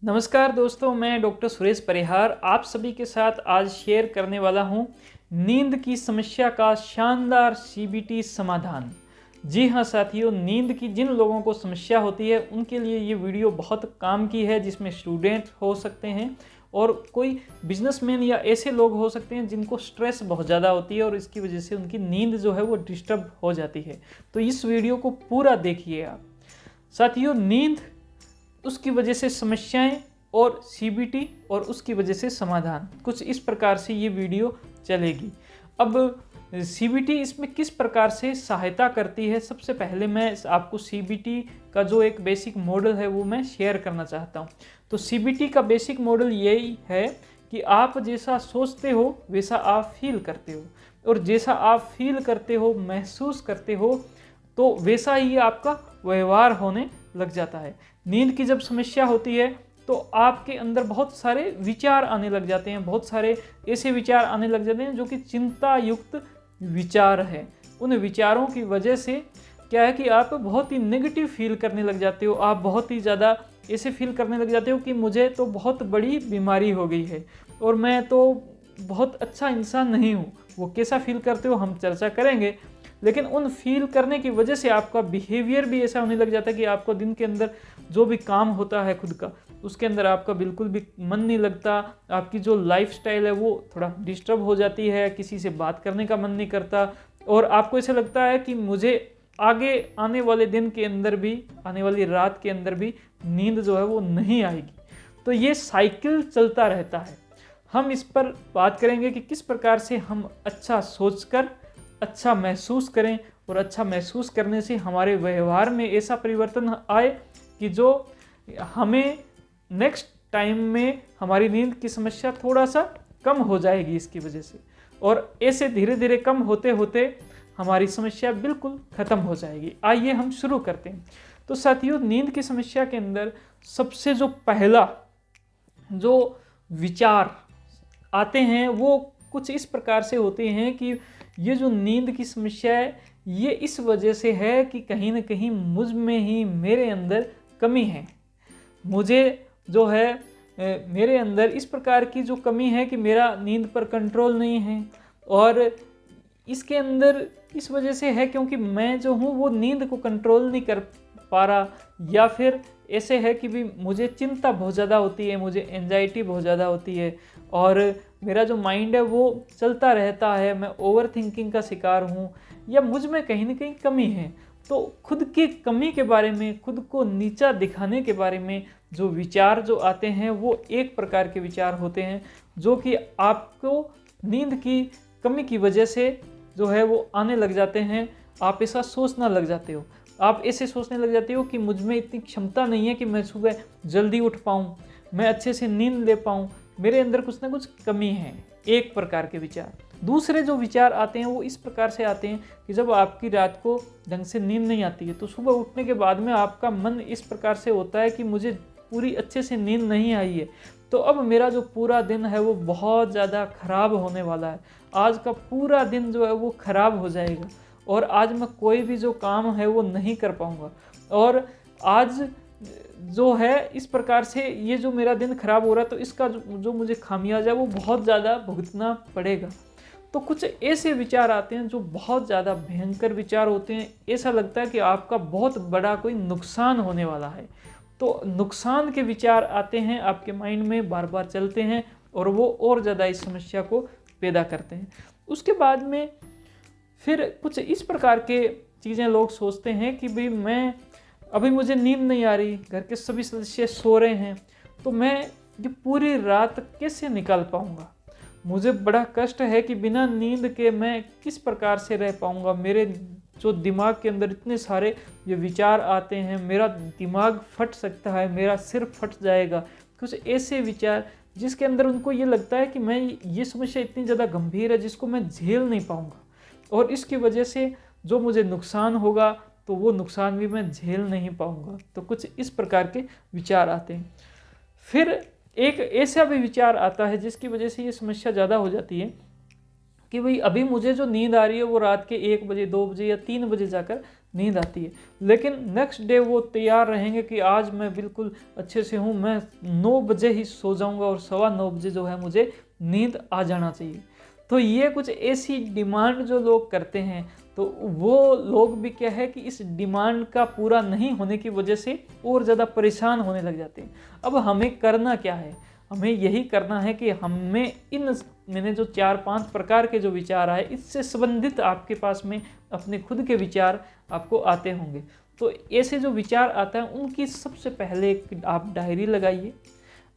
नमस्कार दोस्तों, मैं डॉक्टर सुरेश परिहार आप सभी के साथ आज शेयर करने वाला हूं नींद की समस्या का शानदार सीबीटी समाधान। जी हाँ साथियों, नींद की जिन लोगों को समस्या होती है उनके लिए ये वीडियो बहुत काम की है, जिसमें स्टूडेंट हो सकते हैं और कोई बिजनेसमैन या ऐसे लोग हो सकते हैं जिनको स्ट्रेस बहुत ज़्यादा होती है और इसकी वजह से उनकी नींद जो है वो डिस्टर्ब हो जाती है। तो इस वीडियो को पूरा देखिए आप। साथियों, नींद, उसकी वजह से समस्याएं और सीबीटी और उसकी वजह से समाधान, कुछ इस प्रकार से ये वीडियो चलेगी। अब सीबीटी इसमें किस प्रकार से सहायता करती है, सबसे पहले मैं आपको सीबीटी का जो एक बेसिक मॉडल है वो मैं शेयर करना चाहता हूँ। तो सीबीटी का बेसिक मॉडल यही है कि आप जैसा सोचते हो वैसा आप फील करते हो, और जैसा आप फील करते हो, महसूस करते हो, तो वैसा ही आपका व्यवहार होने लग जाता है। नींद की जब समस्या होती है तो आपके अंदर बहुत सारे विचार आने लग जाते हैं, बहुत सारे ऐसे विचार आने लग जाते हैं जो कि चिंता युक्त विचार है। उन विचारों की वजह से क्या है कि आप बहुत ही नेगेटिव फील करने लग जाते हो, आप बहुत ही ज़्यादा ऐसे फील करने लग जाते हो कि मुझे तो बहुत बड़ी बीमारी हो गई है और मैं तो बहुत अच्छा इंसान नहीं हूँ। वो कैसा फील करते हो हम चर्चा करेंगे, लेकिन उन फील करने की वजह से आपका बिहेवियर भी ऐसा होने लग जाता है कि आपको दिन के अंदर जो भी काम होता है खुद का, उसके अंदर आपका बिल्कुल भी मन नहीं लगता। आपकी जो लाइफस्टाइल है वो थोड़ा डिस्टर्ब हो जाती है, किसी से बात करने का मन नहीं करता, और आपको ऐसा लगता है कि मुझे आगे आने वाले दिन के अंदर भी, आने वाली रात के अंदर भी नींद जो है वो नहीं आएगी। तो ये साइकिल चलता रहता है। हम इस पर बात करेंगे कि किस प्रकार से हम अच्छा सोचकर अच्छा महसूस करें, और अच्छा महसूस करने से हमारे व्यवहार में ऐसा परिवर्तन आए कि जो हमें नेक्स्ट टाइम में हमारी नींद की समस्या थोड़ा सा कम हो जाएगी इसकी वजह से, और ऐसे धीरे धीरे कम होते होते हमारी समस्या बिल्कुल ख़त्म हो जाएगी। आइए हम शुरू करते हैं। तो साथियों, नींद की समस्या के अंदर सबसे जो पहला जो विचार आते हैं वो कुछ इस प्रकार से होते हैं कि ये जो नींद की समस्या है ये इस वजह से है कि कहीं ना कहीं मुझ में ही, मेरे अंदर कमी है। मुझे जो है मेरे अंदर इस प्रकार की जो कमी है कि मेरा नींद पर कंट्रोल नहीं है, और इसके अंदर इस वजह से है क्योंकि मैं जो हूँ वो नींद को कंट्रोल नहीं कर पा रहा, या फिर ऐसे है कि भी मुझे चिंता बहुत ज़्यादा होती है, मुझे एंजाइटी बहुत ज़्यादा होती है, और मेरा जो माइंड है वो चलता रहता है, मैं ओवर थिंकिंग का शिकार हूँ, या मुझ में कहीं ना कहीं कमी है। तो खुद की कमी के बारे में, खुद को नीचा दिखाने के बारे में जो विचार जो आते हैं वो एक प्रकार के विचार होते हैं जो कि आपको नींद की कमी की वजह से जो है वो आने लग जाते हैं। आप ऐसा सोचना लग जाते हो, आप ऐसे सोचने लग जाते हो कि मुझ में इतनी क्षमता नहीं है कि मैं सुबह जल्दी उठ पाऊँ, मैं अच्छे से नींद ले पाऊँ, मेरे अंदर कुछ ना कुछ कमी है। एक प्रकार के विचार। दूसरे जो विचार आते हैं वो इस प्रकार से आते हैं कि जब आपकी रात को ढंग से नींद नहीं आती है तो सुबह उठने के बाद में आपका मन इस प्रकार से होता है कि मुझे पूरी अच्छे से नींद नहीं आई है, तो अब मेरा जो पूरा दिन है वो बहुत ज़्यादा खराब होने वाला है। आज का पूरा दिन जो है वो खराब हो जाएगा, और आज मैं कोई भी जो काम है वो नहीं कर पाऊँगा, और आज जो है इस प्रकार से ये जो मेरा दिन खराब हो रहा है तो इसका जो मुझे खामियाजा है वो बहुत ज़्यादा भुगतना पड़ेगा। तो कुछ ऐसे विचार आते हैं जो बहुत ज़्यादा भयंकर विचार होते हैं। ऐसा लगता है कि आपका बहुत बड़ा कोई नुकसान होने वाला है। तो नुकसान के विचार आते हैं आपके माइंड में, बार बार चलते हैं, और वो और ज़्यादा इस समस्या को पैदा करते हैं। उसके बाद में फिर कुछ इस प्रकार के चीज़ें लोग सोचते हैं कि भाई मैं अभी मुझे नींद नहीं आ रही, घर के सभी सदस्य सो रहे हैं, तो मैं ये पूरी रात कैसे निकाल पाऊँगा। मुझे बड़ा कष्ट है कि बिना नींद के मैं किस प्रकार से रह पाऊँगा। मेरे जो दिमाग के अंदर इतने सारे ये विचार आते हैं, मेरा दिमाग फट सकता है, मेरा सिर फट जाएगा। कुछ ऐसे विचार जिसके अंदर उनको ये लगता है कि मैं ये समस्या इतनी ज़्यादा गंभीर है जिसको मैं झेल नहीं पाऊँगा, और इसकी वजह से जो मुझे नुकसान होगा तो वो नुकसान भी मैं झेल नहीं पाऊँगा। तो कुछ इस प्रकार के विचार आते हैं। फिर एक ऐसा भी विचार आता है जिसकी वजह से ये समस्या ज़्यादा हो जाती है कि भाई अभी मुझे जो नींद आ रही है वो रात के 1 बजे, 2 बजे या 3 बजे जाकर नींद आती है, लेकिन नेक्स्ट डे वो तैयार रहेंगे कि आज मैं बिल्कुल अच्छे से हूँ, मैं 9 बजे ही सो जाऊँगा और 9:15 बजे जो है मुझे नींद आ जाना चाहिए। तो ये कुछ ऐसी डिमांड जो लोग करते हैं, तो वो लोग भी क्या है कि इस डिमांड का पूरा नहीं होने की वजह से और ज़्यादा परेशान होने लग जाते हैं। अब हमें करना क्या है? हमें यही करना है कि हमें मैंने जो 4-5 प्रकार के जो विचार आए, इससे संबंधित आपके पास में अपने खुद के विचार आपको आते होंगे। तो ऐसे जो विचार आता है उनकी सबसे पहले एक आप डायरी लगाइए।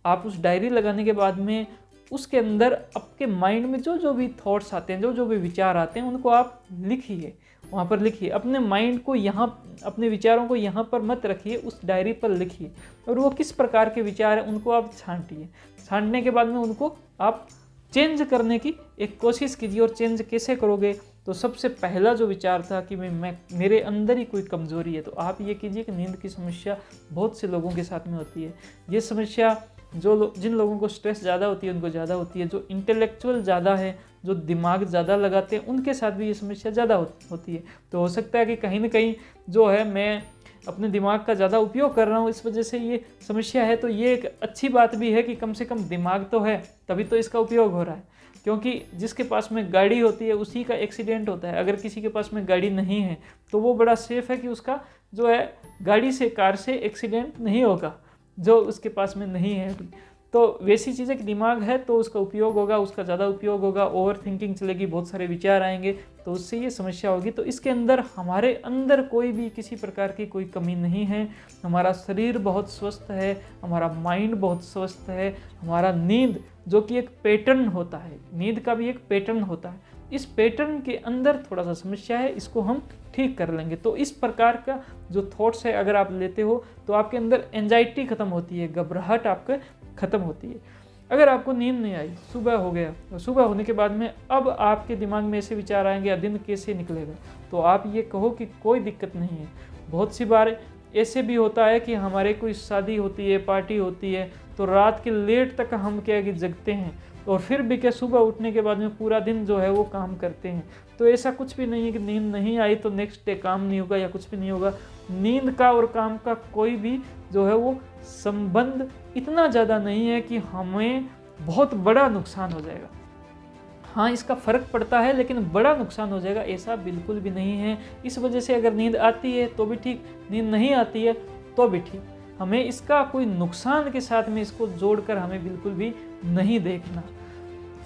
आप उस डायरी लगाने के बाद में उसके अंदर आपके माइंड में जो जो भी थॉट्स आते हैं, जो जो भी विचार आते हैं, उनको आप लिखिए, वहाँ पर लिखिए। अपने माइंड को यहाँ, अपने विचारों को यहाँ पर मत रखिए, उस डायरी पर लिखिए। और वो किस प्रकार के विचार हैं उनको आप छांटिए। छांटने के बाद में उनको आप चेंज करने की एक कोशिश कीजिए। और चेंज कैसे करोगे? तो सबसे पहला जो विचार था कि मेरे अंदर ही कोई कमज़ोरी है, तो आप ये कीजिए कि नींद की समस्या बहुत से लोगों के साथ में होती है। ये समस्या जिन लोगों को स्ट्रेस ज़्यादा होती है उनको ज़्यादा होती है, जो इंटेलेक्चुअल ज़्यादा है, जो दिमाग ज़्यादा लगाते हैं, उनके साथ भी ये समस्या ज़्यादा होती है। तो हो सकता है कि कहीं ना कहीं जो है मैं अपने दिमाग का ज़्यादा उपयोग कर रहा हूँ, इस वजह से ये समस्या है। तो ये एक अच्छी बात भी है कि कम से कम दिमाग तो है, तभी तो इसका उपयोग हो रहा है। क्योंकि जिसके पास में गाड़ी होती है उसी का एक्सीडेंट होता है। अगर किसी के पास में गाड़ी नहीं है तो वो बड़ा सेफ है कि उसका जो है गाड़ी से, कार से एक्सीडेंट नहीं होगा, जो उसके पास में नहीं है। तो वैसी चीज़ें कि दिमाग है तो उसका उपयोग होगा, उसका ज़्यादा उपयोग होगा, ओवर थिंकिंग चलेगी, बहुत सारे विचार आएंगे, तो उससे ये समस्या होगी। तो इसके अंदर हमारे अंदर कोई भी किसी प्रकार की कोई कमी नहीं है। हमारा शरीर बहुत स्वस्थ है, हमारा माइंड बहुत स्वस्थ है, हमारा नींद जो कि एक पैटर्न होता है, नींद का भी एक पैटर्न होता है, इस पैटर्न के अंदर थोड़ा सा समस्या है, इसको हम ठीक कर लेंगे। तो इस प्रकार का जो थॉट्स है अगर आप लेते हो तो आपके अंदर एंजाइटी खत्म होती है, घबराहट आपके खत्म होती है। अगर आपको नींद नहीं आई, सुबह हो गया, तो सुबह होने के बाद में अब आपके दिमाग में ऐसे विचार आएंगे दिन कैसे निकलेगा, तो आप ये कहो कि कोई दिक्कत नहीं है। बहुत सी बार ऐसे भी होता है कि हमारे कोई शादी होती है, पार्टी होती है, तो रात के लेट तक हम क्या कि जगते हैं और फिर भी क्या सुबह उठने के बाद में पूरा दिन जो है वो काम करते हैं। तो ऐसा कुछ भी नहीं है कि नींद नहीं आई तो नेक्स्ट डे काम नहीं होगा या कुछ भी नहीं होगा। नींद का और काम का कोई भी जो है वो संबंध इतना ज़्यादा नहीं है कि हमें बहुत बड़ा नुकसान हो जाएगा। हाँ, इसका फ़र्क पड़ता है लेकिन बड़ा नुकसान हो जाएगा ऐसा बिल्कुल भी नहीं है। इस वजह से अगर नींद आती है तो भी ठीक, नींद नहीं आती है तो भी ठीक, हमें इसका कोई नुकसान के साथ में इसको जोड़कर हमें बिल्कुल भी नहीं देखना।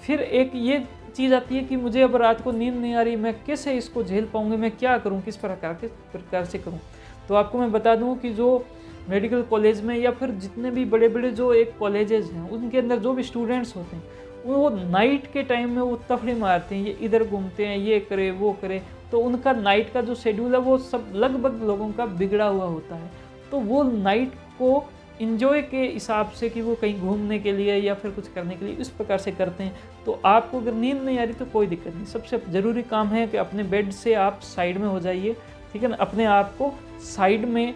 फिर एक ये चीज़ आती है कि मुझे अब रात को नींद नहीं आ रही, मैं कैसे इसको झेल पाऊँगी, मैं क्या करूँ, किस प्रकार से करूँ। तो आपको मैं बता दूँ कि जो मेडिकल कॉलेज में या फिर जितने भी बड़े बड़े जो एक कॉलेजेस हैं उनके अंदर जो भी स्टूडेंट्स होते हैं वो नाइट के टाइम में वो तफरी मारते हैं, ये इधर घूमते हैं, ये करे वो करे, तो उनका नाइट का जो शेड्यूल है वो सब लगभग लोगों का बिगड़ा हुआ होता है। तो वो नाइट को इंजॉय के हिसाब से कि वो कहीं घूमने के लिए या फिर कुछ करने के लिए इस प्रकार से करते हैं। तो आपको अगर नींद नहीं आ रही तो कोई दिक्कत नहीं, सबसे ज़रूरी काम है कि अपने बेड से आप साइड में हो जाइए, ठीक है ना। अपने आप को साइड में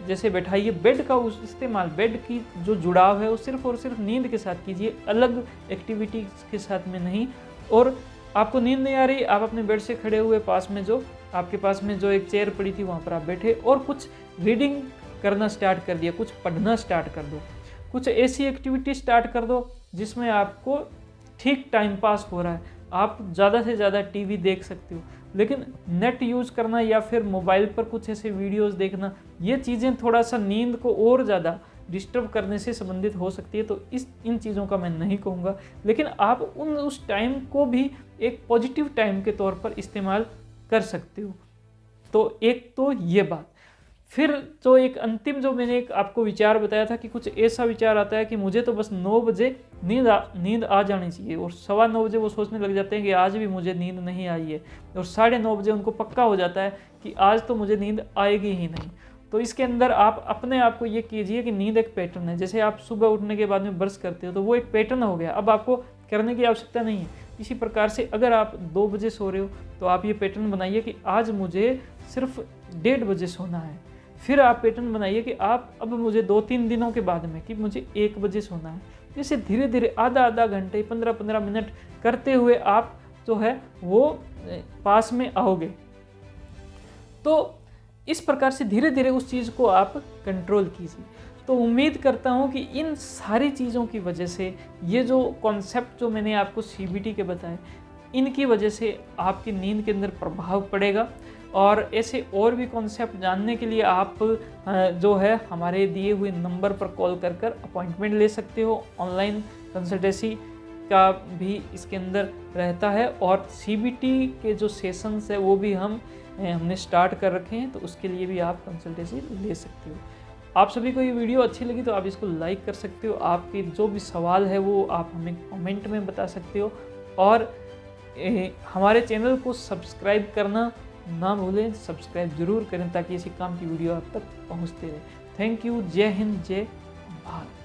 जैसे बैठाइए। बेड का उस इस्तेमाल, बेड की जो जुड़ाव है वो सिर्फ और सिर्फ नींद के साथ कीजिए, अलग एक्टिविटीज़ के साथ में नहीं। और आपको नींद नहीं आ रही, आप अपने बेड से खड़े हुए पास में जो आपके पास में जो एक चेयर पड़ी थी वहाँ पर आप बैठे और कुछ रीडिंग करना स्टार्ट कर दिया, कुछ पढ़ना स्टार्ट कर दो, कुछ ऐसी एक्टिविटी स्टार्ट कर दो जिसमें आपको ठीक टाइम पास हो रहा है। आप ज़्यादा से ज़्यादा टीवी देख सकते हो, लेकिन नेट यूज़ करना या फिर मोबाइल पर कुछ ऐसे वीडियोस देखना, ये चीज़ें थोड़ा सा नींद को और ज़्यादा डिस्टर्ब करने से संबंधित हो सकती है। तो इन चीज़ों का मैं नहीं कहूँगा, लेकिन आप उस टाइम को भी एक पॉजिटिव टाइम के तौर पर इस्तेमाल कर सकते हो। तो एक तो ये बात। फिर जो एक अंतिम जो मैंने एक आपको विचार बताया था कि कुछ ऐसा विचार आता है कि मुझे तो बस 9 बजे नींद आ जानी चाहिए, और 9:15 बजे वो सोचने लग जाते हैं कि आज भी मुझे नींद नहीं आई है, और 9:30 बजे उनको पक्का हो जाता है कि आज तो मुझे नींद आएगी ही नहीं। तो इसके अंदर आप अपने आप को ये कीजिए कि नींद एक पैटर्न है। जैसे आप सुबह उठने के बाद में ब्रश करते हो तो वो एक पैटर्न हो गया, अब आपको करने की आवश्यकता नहीं है। इसी प्रकार से अगर आप 2 बजे सो रहे हो तो आप ये पैटर्न बनाइए कि आज मुझे सिर्फ 1:30 बजे सोना है। फिर आप पैटर्न बनाइए कि अब मुझे 2-3 दिनों के बाद में कि मुझे 1 बजे सोना है। जैसे धीरे धीरे आधा घंटे 15-15 मिनट करते हुए आप जो है वो पास में आओगे। तो इस प्रकार से धीरे धीरे उस चीज़ को आप कंट्रोल कीजिए। तो उम्मीद करता हूँ कि इन सारी चीज़ों की वजह से, ये जो कॉन्सेप्ट जो मैंने आपको CBT के बताए, इनकी वजह से आपकी नींद के अंदर प्रभाव पड़ेगा। और ऐसे और भी कॉन्सेप्ट जानने के लिए आप जो है हमारे दिए हुए नंबर पर कॉल कर कर अपॉइंटमेंट ले सकते हो। ऑनलाइन कंसल्टेंसी का भी इसके अंदर रहता है, और CBT के जो सेशंस है वो भी हमने स्टार्ट कर रखे हैं, तो उसके लिए भी आप कंसल्टेंसी ले सकते हो। आप सभी को ये वीडियो अच्छी लगी तो आप इसको लाइक कर सकते हो। आपके जो भी सवाल है वो आप हमें कमेंट में बता सकते हो, और हमारे चैनल को सब्सक्राइब करना ना भूलें। सब्सक्राइब जरूर करें ताकि इसी काम की वीडियो आप तक पहुंचते रहे। Thank you. जय हिंद, जय भारत।